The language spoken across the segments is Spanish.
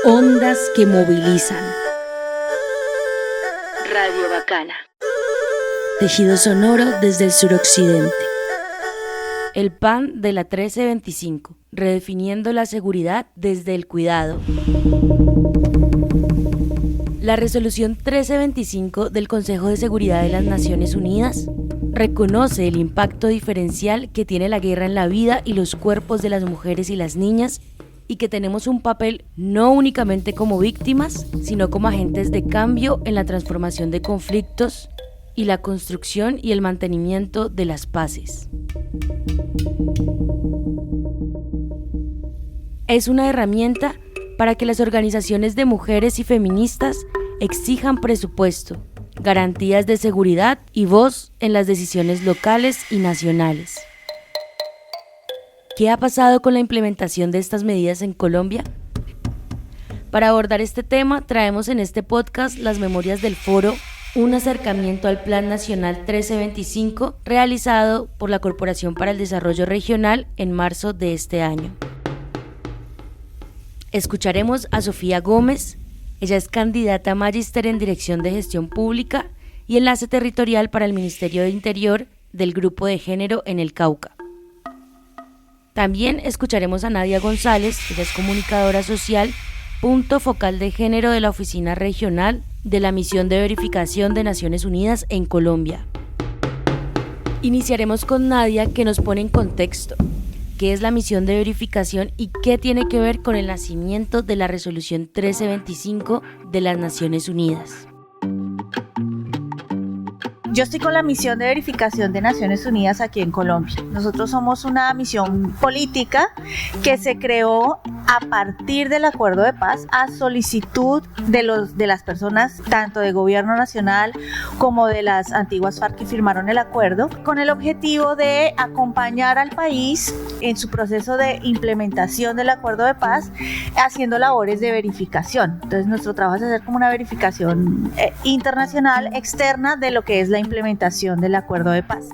Ondas que movilizan. Radio Bacana. Tejido sonoro desde el suroccidente. El PAN de la 1325, redefiniendo la seguridad desde el cuidado. La resolución 1325 del Consejo de Seguridad de las Naciones Unidas reconoce el impacto diferencial que tiene la guerra en la vida y los cuerpos de las mujeres y las niñas, y que tenemos un papel no únicamente como víctimas, sino como agentes de cambio en la transformación de conflictos y la construcción y el mantenimiento de las paces. Es una herramienta para que las organizaciones de mujeres y feministas exijan presupuesto, garantías de seguridad y voz en las decisiones locales y nacionales. ¿Qué ha pasado con la implementación de estas medidas en Colombia? Para abordar este tema, traemos en este podcast las memorias del foro Un acercamiento al Plan Nacional 1325, realizado por la Corporación para el Desarrollo Regional en marzo de este año. Escucharemos a Sofía Gómez. Ella es candidata a magíster en Dirección de Gestión Pública y Enlace Territorial para el Ministerio de Interior del Grupo de Género en el Cauca. También escucharemos a Nadia González. Ella es comunicadora social, punto focal de género de la Oficina Regional de la Misión de Verificación de Naciones Unidas en Colombia. Iniciaremos con Nadia, que nos pone en contexto qué es la misión de verificación y qué tiene que ver con el nacimiento de la resolución 1325 de las Naciones Unidas. Yo estoy con la misión de verificación de Naciones Unidas aquí en Colombia. Nosotros somos una misión política que se creó a partir del acuerdo de paz a solicitud de las personas tanto de gobierno nacional como de las antiguas FARC que firmaron el acuerdo, con el objetivo de acompañar al país en su proceso de implementación del acuerdo de paz, haciendo labores de verificación. Entonces nuestro trabajo es hacer como una verificación internacional externa de lo que es la implementación del acuerdo de paz.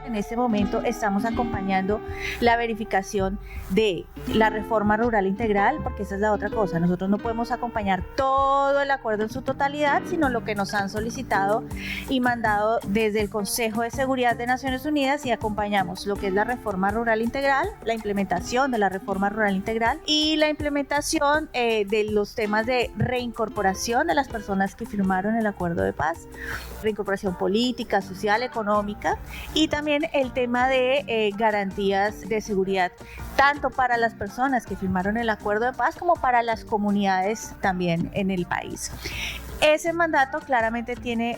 En este momento estamos acompañando la verificación de la reforma rural integral, porque esa es la otra cosa. Nosotros no podemos acompañar todo el acuerdo en su totalidad, sino lo que nos han solicitado y mandado desde el Consejo de Seguridad de Naciones Unidas, y acompañamos lo que es la reforma rural integral, la implementación de la reforma rural integral y la implementación de los temas de reincorporación de las personas que firmaron el acuerdo de paz, reincorporación política, social, económica, y también el tema de garantías de seguridad, tanto para las personas que firmaron el acuerdo de paz como para las comunidades también en el país. Ese mandato claramente tiene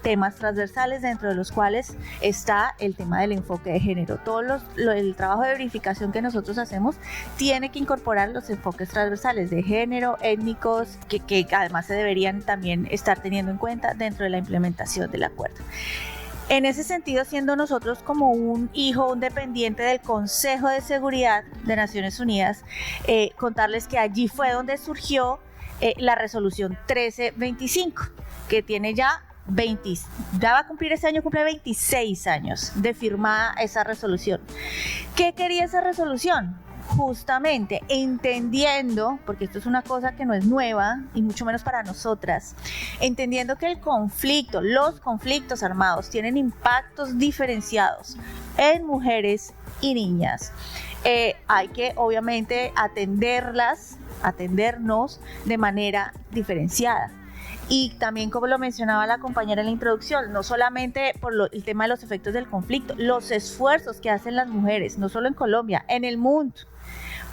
temas transversales, dentro de los cuales está el tema del enfoque de género. El trabajo de verificación que nosotros hacemos tiene que incorporar los enfoques transversales de género, étnicos, que además se deberían también estar teniendo en cuenta dentro de la implementación del acuerdo. En ese sentido, siendo nosotros como un dependiente del Consejo de Seguridad de Naciones Unidas, contarles que allí fue donde surgió la resolución 1325, que tiene ya va a cumplir este año, cumple 26 años de firmada esa resolución. ¿Qué quería esa resolución? Justamente entendiendo, porque esto es una cosa que no es nueva y mucho menos para nosotras, entendiendo que los conflictos armados tienen impactos diferenciados en mujeres y niñas. Hay que obviamente atendernos de manera diferenciada. Y también, como lo mencionaba la compañera en la introducción, no solamente por el tema de los efectos del conflicto, los esfuerzos que hacen las mujeres, no solo en Colombia, en el mundo,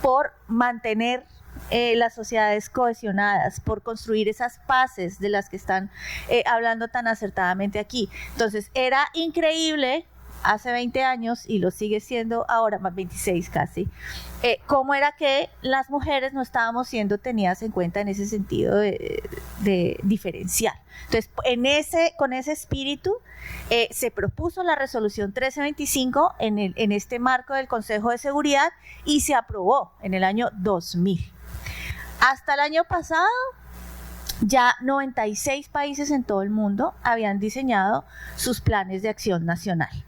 por mantener las sociedades cohesionadas, por construir esas paces de las que están hablando tan acertadamente aquí. Entonces, era increíble hace 20 años, y lo sigue siendo ahora, más 26 casi, cómo era que las mujeres no estábamos siendo tenidas en cuenta en ese sentido de diferencial. Entonces, con ese espíritu, se propuso la resolución 1325 en este marco del Consejo de Seguridad, y se aprobó en el año 2000. Hasta el año pasado, ya 96 países en todo el mundo habían diseñado sus planes de acción nacional.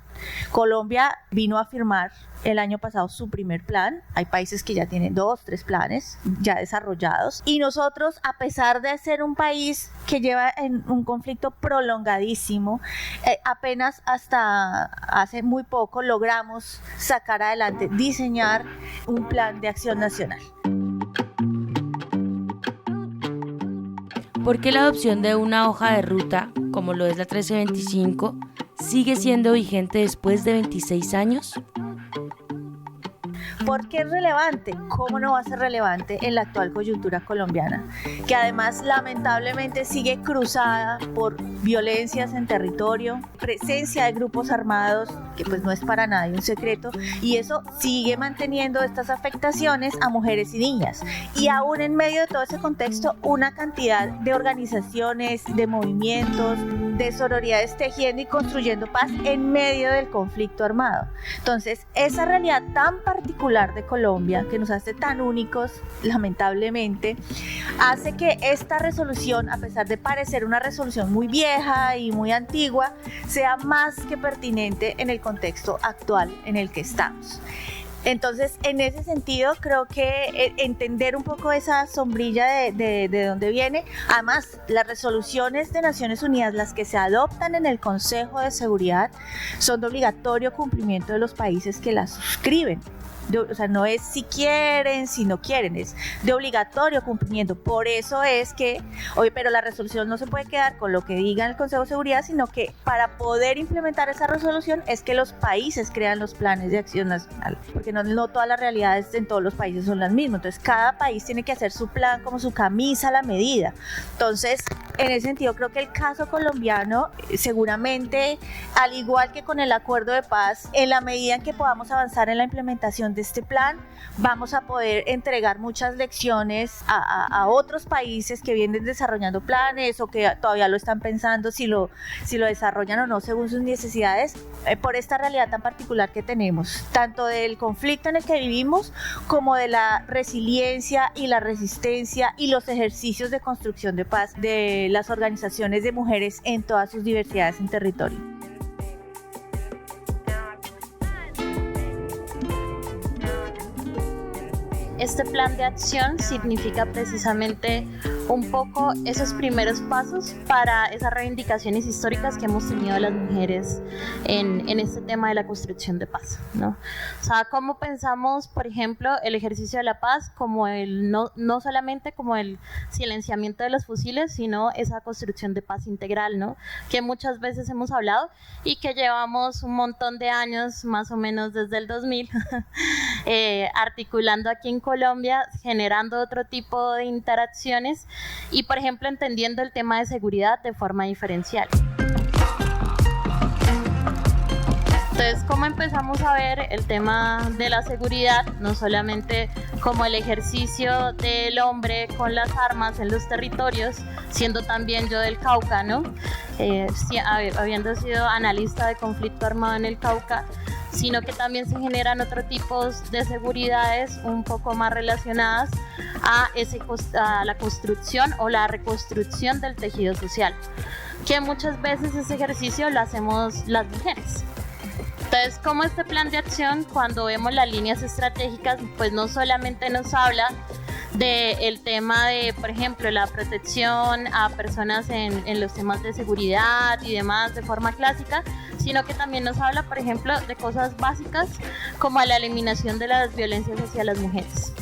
Colombia vino a firmar el año pasado su primer plan. Hay países que ya tienen 2, 3 planes ya desarrollados. Y nosotros, a pesar de ser un país que lleva en un conflicto prolongadísimo, apenas hasta hace muy poco logramos sacar adelante, diseñar un plan de acción nacional. ¿Por qué la adopción de una hoja de ruta, como lo es la 1325, sigue siendo vigente después de 26 años? ¿Por qué es relevante? ¿Cómo no va a ser relevante en la actual coyuntura colombiana? Que además lamentablemente sigue cruzada por violencias en territorio, presencia de grupos armados, que pues no es para nadie un secreto, y eso sigue manteniendo estas afectaciones a mujeres y niñas. Y aún en medio de todo ese contexto, una cantidad de organizaciones, de movimientos, de sororidades tejiendo y construyendo paz en medio del conflicto armado. Entonces, esa realidad tan particular de Colombia, que nos hace tan únicos, lamentablemente, hace que esta resolución, a pesar de parecer una resolución muy vieja y muy antigua, sea más que pertinente en el contexto actual en el que estamos. Entonces, en ese sentido, creo que entender un poco esa sombrilla de dónde viene. Además, las resoluciones de Naciones Unidas, las que se adoptan en el Consejo de Seguridad, son de obligatorio cumplimiento de los países que las suscriben. O sea, no es si quieren, si no quieren, es de obligatorio cumplimiento. Por eso es que, oye, pero la resolución no se puede quedar con lo que diga el Consejo de Seguridad, sino que para poder implementar esa resolución es que los países crean los planes de acción nacional, porque no todas las realidades en todos los países son las mismas. Entonces, cada país tiene que hacer su plan como su camisa a la medida. Entonces, en ese sentido, creo que el caso colombiano, seguramente, al igual que con el acuerdo de paz, en la medida en que podamos avanzar en la implementación de este plan, vamos a poder entregar muchas lecciones a otros países que vienen desarrollando planes o que todavía lo están pensando si lo desarrollan o no según sus necesidades, por esta realidad tan particular que tenemos, tanto del conflicto en el que vivimos como de la resiliencia y la resistencia y los ejercicios de construcción de paz de las organizaciones de mujeres en todas sus diversidades en territorio. Este plan de acción significa precisamente un poco esos primeros pasos para esas reivindicaciones históricas que hemos tenido las mujeres en este tema de la construcción de paz, ¿no? O sea, cómo pensamos, por ejemplo, el ejercicio de la paz como no solamente como el silenciamiento de los fusiles, sino esa construcción de paz integral, ¿no? Que muchas veces hemos hablado y que llevamos un montón de años, más o menos desde el 2000, articulando aquí en Colombia, generando otro tipo de interacciones y, por ejemplo, entendiendo el tema de seguridad de forma diferencial. Entonces, ¿cómo empezamos a ver el tema de la seguridad? No solamente como el ejercicio del hombre con las armas en los territorios, siendo también yo del Cauca, ¿no? Habiendo sido analista de conflicto armado en el Cauca, sino que también se generan otros tipos de seguridades un poco más relacionadas a la construcción o la reconstrucción del tejido social, que muchas veces ese ejercicio lo hacemos las mujeres. Entonces, como este plan de acción, cuando vemos las líneas estratégicas, pues no solamente nos habla del tema de, por ejemplo, la protección a personas en los temas de seguridad y demás de forma clásica, sino que también nos habla, por ejemplo, de cosas básicas como la eliminación de las violencias hacia las mujeres.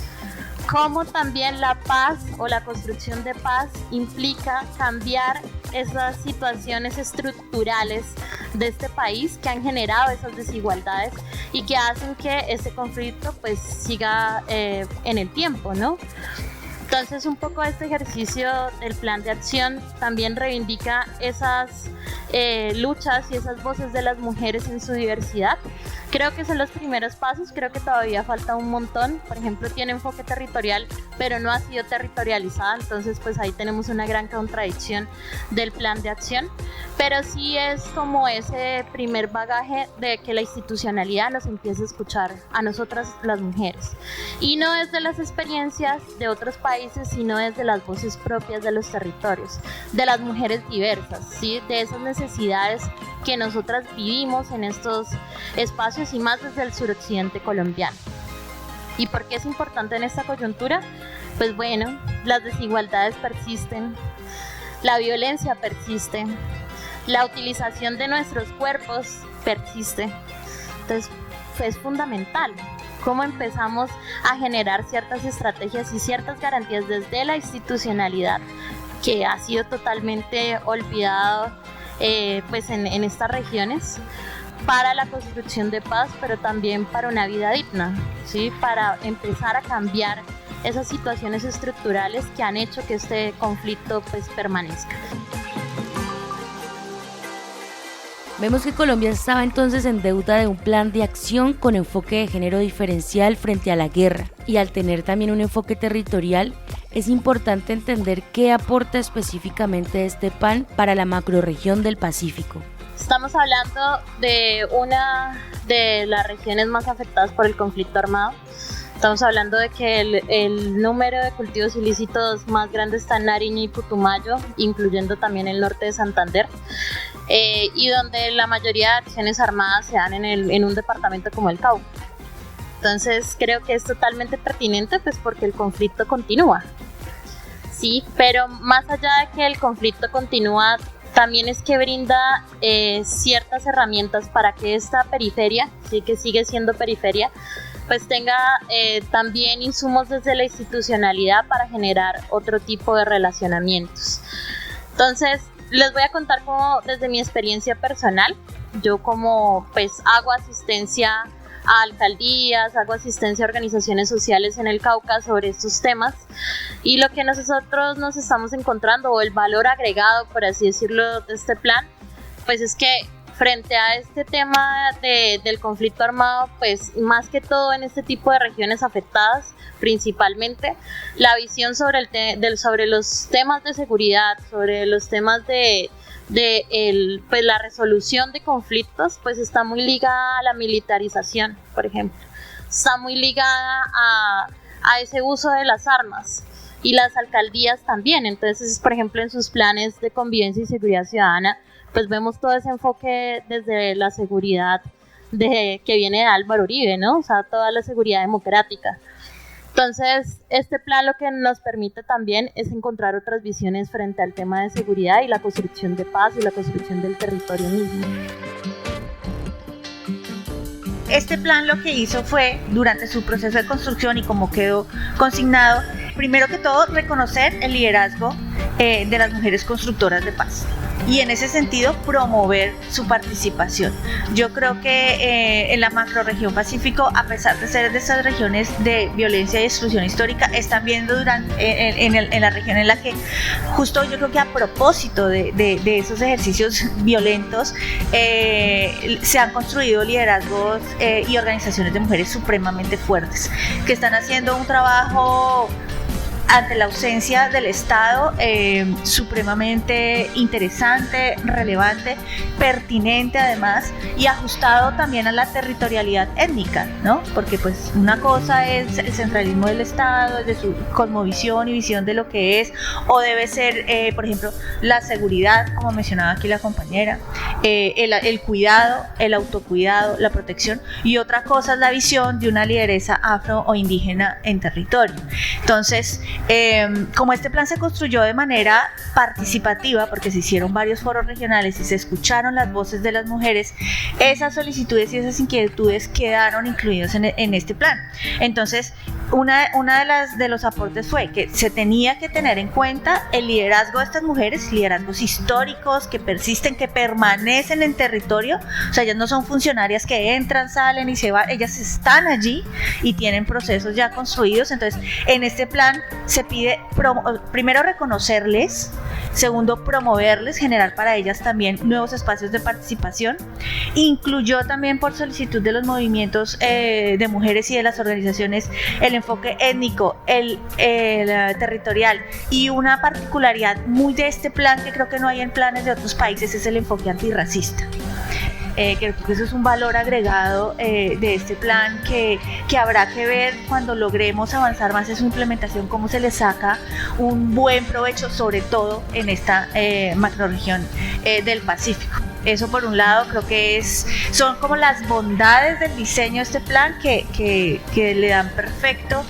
Cómo también la paz o la construcción de paz implica cambiar esas situaciones estructurales de este país que han generado esas desigualdades y que hacen que este conflicto pues siga en el tiempo, ¿no? Entonces, un poco este ejercicio del plan de acción también reivindica esas luchas y esas voces de las mujeres en su diversidad. Creo que son los primeros pasos, creo que todavía falta un montón. Por ejemplo, tiene enfoque territorial, pero no ha sido territorializada, entonces pues ahí tenemos una gran contradicción del plan de acción. Pero sí es como ese primer bagaje de que la institucionalidad nos empiece a escuchar a nosotras las mujeres. Y no desde las experiencias de otros países, sino desde las voces propias de los territorios, de las mujeres diversas, ¿sí? De esas necesidades que nosotras vivimos en estos espacios y más desde el suroccidente colombiano. ¿Y por qué es importante en esta coyuntura? Pues bueno, las desigualdades persisten, la violencia persiste, la utilización de nuestros cuerpos persiste. Entonces, es fundamental cómo empezamos a generar ciertas estrategias y ciertas garantías desde la institucionalidad, que ha sido totalmente olvidado pues en estas regiones, para la construcción de paz, pero también para una vida digna, ¿sí? Para empezar a cambiar esas situaciones estructurales que han hecho que este conflicto pues permanezca. Vemos que Colombia estaba entonces en deuda de un plan de acción con enfoque de género diferencial frente a la guerra, y al tener también un enfoque territorial, es importante entender qué aporta específicamente este plan para la macrorregión del Pacífico. Estamos hablando de una de las regiones más afectadas por el conflicto armado. Estamos hablando de que el número de cultivos ilícitos más grande está en Nariño y Putumayo, incluyendo también el norte de Santander, y donde la mayoría de acciones armadas se dan en un departamento como el Cauca. Entonces creo que es totalmente pertinente, pues porque el conflicto continúa. Sí, pero más allá de que el conflicto continúa, también es que brinda ciertas herramientas para que esta periferia, sí, que sigue siendo periferia, pues tenga también insumos desde la institucionalidad para generar otro tipo de relacionamientos. Entonces, les voy a contar cómo desde mi experiencia personal, yo como pues hago asistencia a alcaldías, hago asistencia a organizaciones sociales en el Cauca sobre estos temas, y lo que nosotros nos estamos encontrando, o el valor agregado, por así decirlo, de este plan, pues es que frente a este tema del conflicto armado, pues más que todo en este tipo de regiones afectadas, principalmente, la visión sobre los temas de seguridad, sobre los temas pues la resolución de conflictos, pues está muy ligada a la militarización, por ejemplo. Está muy ligada a ese uso de las armas, y las alcaldías también. Entonces, por ejemplo, en sus planes de convivencia y seguridad ciudadana, pues vemos todo ese enfoque desde la seguridad que viene de Álvaro Uribe, ¿no? O sea, toda la seguridad democrática. Entonces, este plan lo que nos permite también es encontrar otras visiones frente al tema de seguridad y la construcción de paz y la construcción del territorio mismo. Este plan lo que hizo fue, durante su proceso de construcción y como quedó consignado, primero que todo reconocer el liderazgo de las mujeres constructoras de paz, y en ese sentido promover su participación. Yo creo que en la macrorregión Pacífico, a pesar de ser de esas regiones de violencia y exclusión histórica, están viendo en la región en la que justo yo creo que a propósito de esos ejercicios violentos se han construido liderazgos y organizaciones de mujeres supremamente fuertes, que están haciendo un trabajo ante la ausencia del Estado, supremamente interesante, relevante, pertinente además, y ajustado también a la territorialidad étnica, ¿no? Porque pues una cosa es el centralismo del Estado, de su cosmovisión y visión de lo que es, o debe ser, por ejemplo, la seguridad, como mencionaba aquí la compañera, el cuidado, el autocuidado, la protección, y otra cosa es la visión de una lideresa afro o indígena en territorio. Entonces, como este plan se construyó de manera participativa, porque se hicieron varios foros regionales y se escucharon las voces de las mujeres, esas solicitudes y esas inquietudes quedaron incluidas en este plan. Entonces, una de los aportes fue que se tenía que tener en cuenta el liderazgo de estas mujeres, liderazgos históricos que persisten, que permanecen en territorio. O sea, ellas no son funcionarias que entran, salen y se van, ellas están allí y tienen procesos ya construidos. Entonces, en este plan se pide primero reconocerles, segundo promoverles, generar para ellas también nuevos espacios de participación. Incluyó también, por solicitud de los movimientos de mujeres y de las organizaciones, el enfoque étnico, el territorial, y una particularidad muy de este plan que creo que no hay en planes de otros países es el enfoque antirracista. Creo que eso es un valor agregado de este plan que habrá que ver cuando logremos avanzar más en su implementación, cómo se le saca un buen provecho, sobre todo en esta macrorregión del Pacífico. Eso por un lado creo que son como las bondades del diseño de este plan que le dan perfecto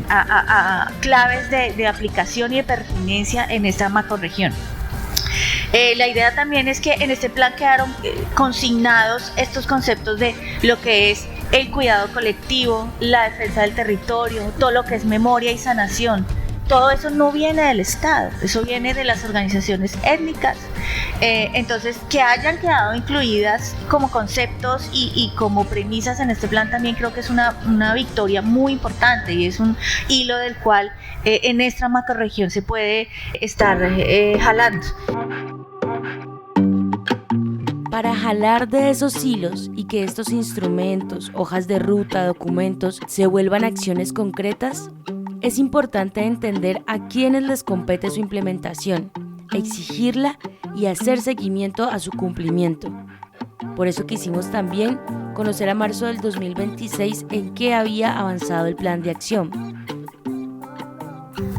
a claves de aplicación y de pertinencia en esta macrorregión. La idea también es que en este plan quedaron consignados estos conceptos de lo que es el cuidado colectivo, la defensa del territorio, todo lo que es memoria y sanación. Todo eso no viene del Estado, eso viene de las organizaciones étnicas. Entonces, que hayan quedado incluidas como conceptos y como premisas en este plan también creo que es una victoria muy importante y es un hilo del cual en esta macrorregión se puede estar jalando. Para jalar de esos hilos y que estos instrumentos, hojas de ruta, documentos, se vuelvan acciones concretas, es importante entender a quiénes les compete su implementación, exigirla y hacer seguimiento a su cumplimiento. Por eso quisimos también conocer a marzo del 2026 en qué había avanzado el plan de acción.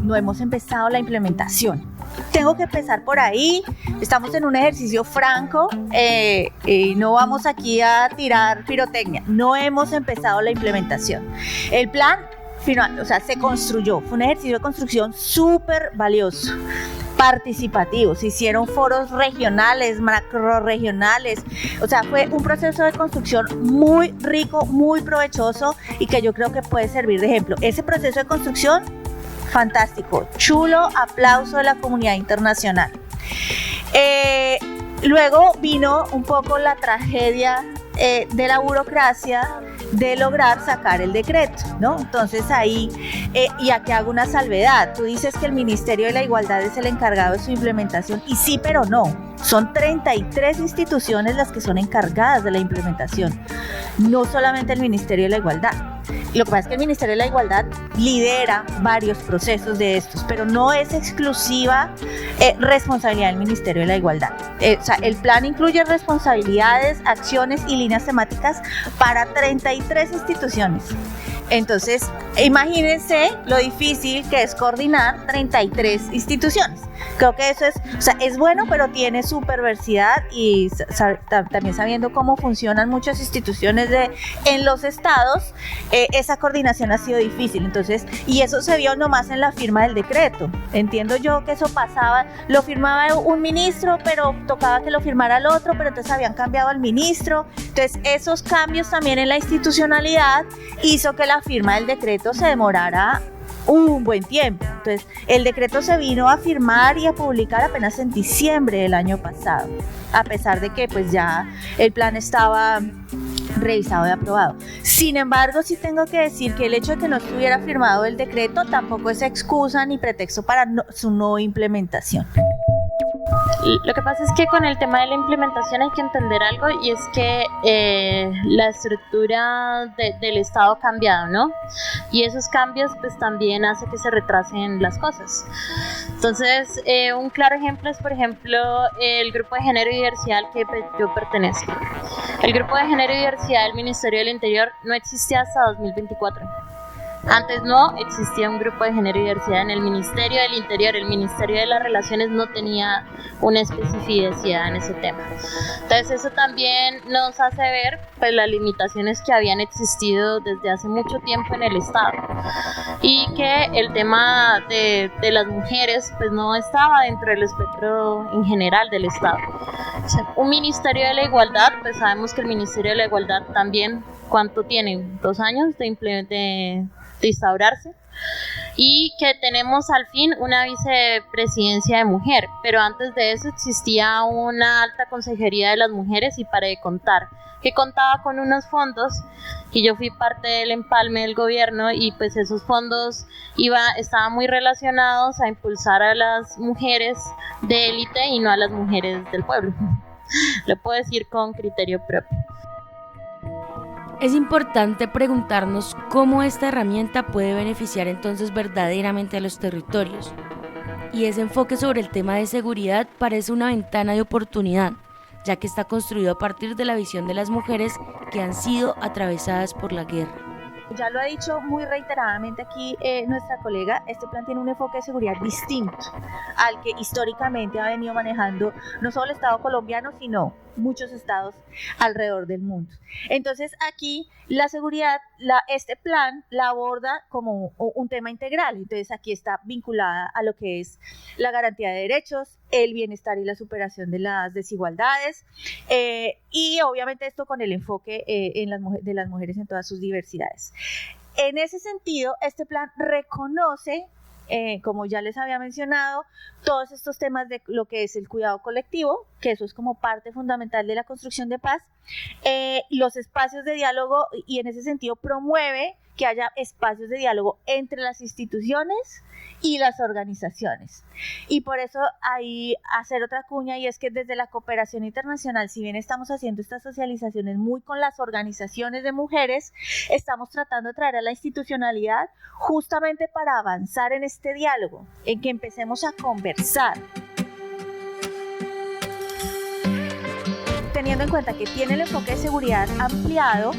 No hemos empezado la implementación. Tengo que empezar por ahí. Estamos en un ejercicio franco y no vamos aquí a tirar pirotecnia. No hemos empezado la implementación. El plan se construyó. Fue un ejercicio de construcción súper valioso, participativo. Se hicieron foros regionales, macrorregionales. Fue un proceso de construcción muy rico, muy provechoso y que yo creo que puede servir de ejemplo. Ese proceso de construcción, fantástico, chulo, aplauso de la comunidad internacional. Luego vino un poco la tragedia de la burocracia de lograr sacar el decreto, ¿no? Entonces ahí, y aquí hago una salvedad, tú dices que el Ministerio de la Igualdad es el encargado de su implementación, y sí, pero no, son 33 instituciones las que son encargadas de la implementación, no solamente el Ministerio de la Igualdad. Lo que pasa es que el Ministerio de la Igualdad lidera varios procesos de estos, pero no es exclusiva responsabilidad del Ministerio de la Igualdad. El plan incluye responsabilidades, acciones y líneas temáticas para 33 instituciones. Entonces, imagínense lo difícil que es coordinar 33 instituciones. Creo que eso es bueno, pero tiene su perversidad y también sabiendo cómo funcionan muchas instituciones en los estados, esa coordinación ha sido difícil. Entonces, y eso se vio nomás en la firma del decreto. Entiendo yo que eso pasaba, lo firmaba un ministro, pero tocaba que lo firmara el otro, pero entonces habían cambiado al ministro. Entonces, esos cambios también en la institucionalidad hizo que la firma del decreto se demorara un buen tiempo. Entonces, el decreto se vino a firmar y a publicar apenas en diciembre del año pasado, a pesar de que pues ya el plan estaba revisado y aprobado. Sin embargo, sí tengo que decir que el hecho de que no estuviera firmado el decreto tampoco es excusa ni pretexto para su no implementación. Lo que pasa es que con el tema de la implementación hay que entender algo, y es que la estructura del Estado ha cambiado, ¿no? Y esos cambios pues también hace que se retrasen las cosas. Entonces, un claro ejemplo es, por ejemplo, el Grupo de Género y Diversidad al que yo pertenezco. El Grupo de Género y Diversidad del Ministerio del Interior no existía hasta 2024. Antes no existía un grupo de género y diversidad en el Ministerio del Interior. El Ministerio de las Relaciones no tenía una especificidad en ese tema. Entonces eso también nos hace ver pues las limitaciones que habían existido desde hace mucho tiempo en el Estado, y que el tema de las mujeres pues no estaba dentro del espectro en general del Estado. O sea, un Ministerio de la Igualdad, pues sabemos que el Ministerio de la Igualdad también, ¿cuánto tiene? 2 años de instaurarse, y que tenemos al fin una vicepresidencia de mujer, pero antes de eso existía una alta consejería de las mujeres, y para de contar, que contaba con unos fondos, y yo fui parte del empalme del gobierno, y pues esos fondos estaban muy relacionados a impulsar a las mujeres de élite y no a las mujeres del pueblo. Lo puedo decir con criterio propio. Es importante preguntarnos cómo esta herramienta puede beneficiar entonces verdaderamente a los territorios. Y ese enfoque sobre el tema de seguridad parece una ventana de oportunidad, ya que está construido a partir de la visión de las mujeres que han sido atravesadas por la guerra. Ya lo ha dicho muy reiteradamente aquí nuestra colega, este plan tiene un enfoque de seguridad distinto al que históricamente ha venido manejando no solo el Estado colombiano, sino muchos estados alrededor del mundo. Entonces aquí la seguridad, este plan la aborda como un tema integral. Entonces aquí está vinculada a lo que es la garantía de derechos, el bienestar y la superación de las desigualdades, y obviamente esto con el enfoque de las mujeres en todas sus diversidades. En ese sentido, este plan reconoce, como ya les había mencionado, todos estos temas de lo que es el cuidado colectivo, que eso es como parte fundamental de la construcción de paz, los espacios de diálogo, y en ese sentido promueve que haya espacios de diálogo entre las instituciones y las organizaciones. Y por eso ahí hacer otra cuña, y es que desde la cooperación internacional, si bien estamos haciendo estas socializaciones muy con las organizaciones de mujeres, estamos tratando de traer a la institucionalidad justamente para avanzar en este diálogo, en que empecemos a conversar. Teniendo en cuenta que tiene el enfoque de seguridad ampliado,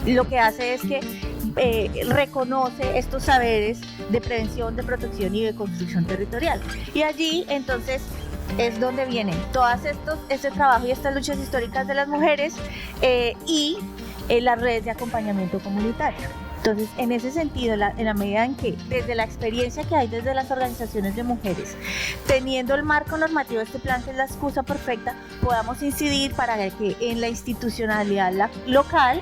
lo que hace es que reconoce estos saberes de prevención, de protección y de construcción territorial. Y allí entonces es donde vienen todas este trabajo y estas luchas históricas de las mujeres y las redes de acompañamiento comunitario. Entonces, en ese sentido, en la medida en que desde la experiencia que hay desde las organizaciones de mujeres, teniendo el marco normativo de este plan, que es la excusa perfecta, podamos incidir para que en la institucionalidad local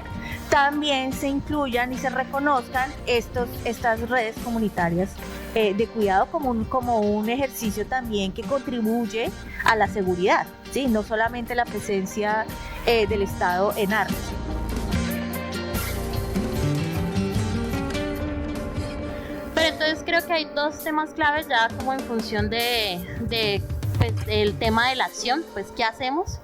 también se incluyan y se reconozcan estas redes comunitarias de cuidado como un ejercicio también que contribuye a la seguridad, ¿sí? No solamente la presencia del Estado en armas. Pero entonces creo que hay dos temas claves ya como en función de pues, el tema de la acción, pues ¿qué hacemos?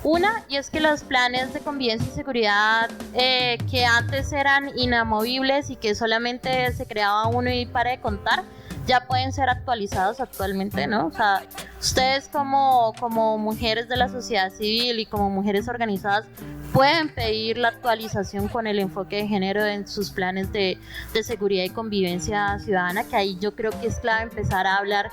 Una, y es que los planes de convivencia y seguridad que antes eran inamovibles y que solamente se creaba uno y para de contar, ya pueden ser actualizados actualmente, ¿no? O sea, ustedes como mujeres de la sociedad civil y como mujeres organizadas pueden pedir la actualización con el enfoque de género en sus planes de seguridad y convivencia ciudadana, que ahí yo creo que es clave empezar a hablar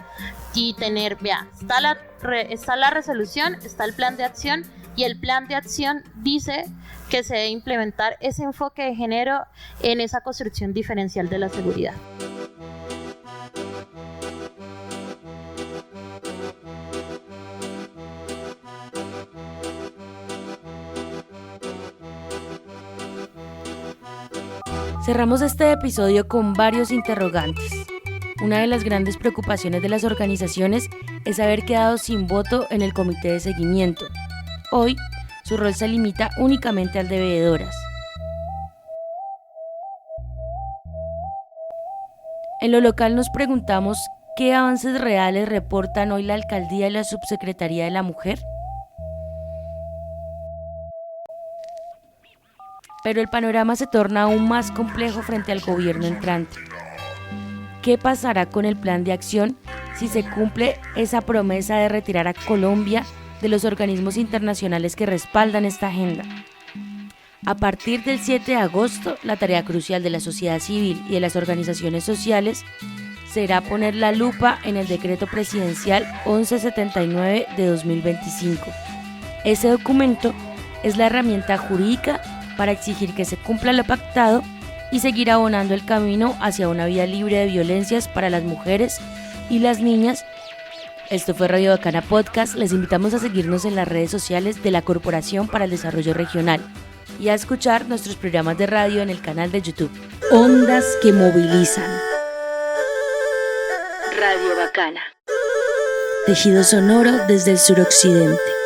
y tener, vea, está la resolución, está el plan de acción, y el plan de acción dice que se debe implementar ese enfoque de género en esa construcción diferencial de la seguridad. Cerramos este episodio con varios interrogantes. Una de las grandes preocupaciones de las organizaciones es haber quedado sin voto en el comité de seguimiento. Hoy, su rol se limita únicamente al de veedoras. En lo local nos preguntamos qué avances reales reportan hoy la alcaldía y la subsecretaría de la mujer. Pero el panorama se torna aún más complejo frente al gobierno entrante. ¿Qué pasará con el plan de acción si se cumple esa promesa de retirar a Colombia de los organismos internacionales que respaldan esta agenda? A partir del 7 de agosto, la tarea crucial de la sociedad civil y de las organizaciones sociales será poner la lupa en el decreto presidencial 1179 de 2025. Ese documento es la herramienta jurídica para exigir que se cumpla lo pactado y seguir abonando el camino hacia una vida libre de violencias para las mujeres y las niñas. Esto fue Radio Bacana Podcast. Les invitamos a seguirnos en las redes sociales de la Corporación para el Desarrollo Regional y a escuchar nuestros programas de radio en el canal de YouTube. Ondas que movilizan. Radio Bacana. Tejido sonoro desde el suroccidente.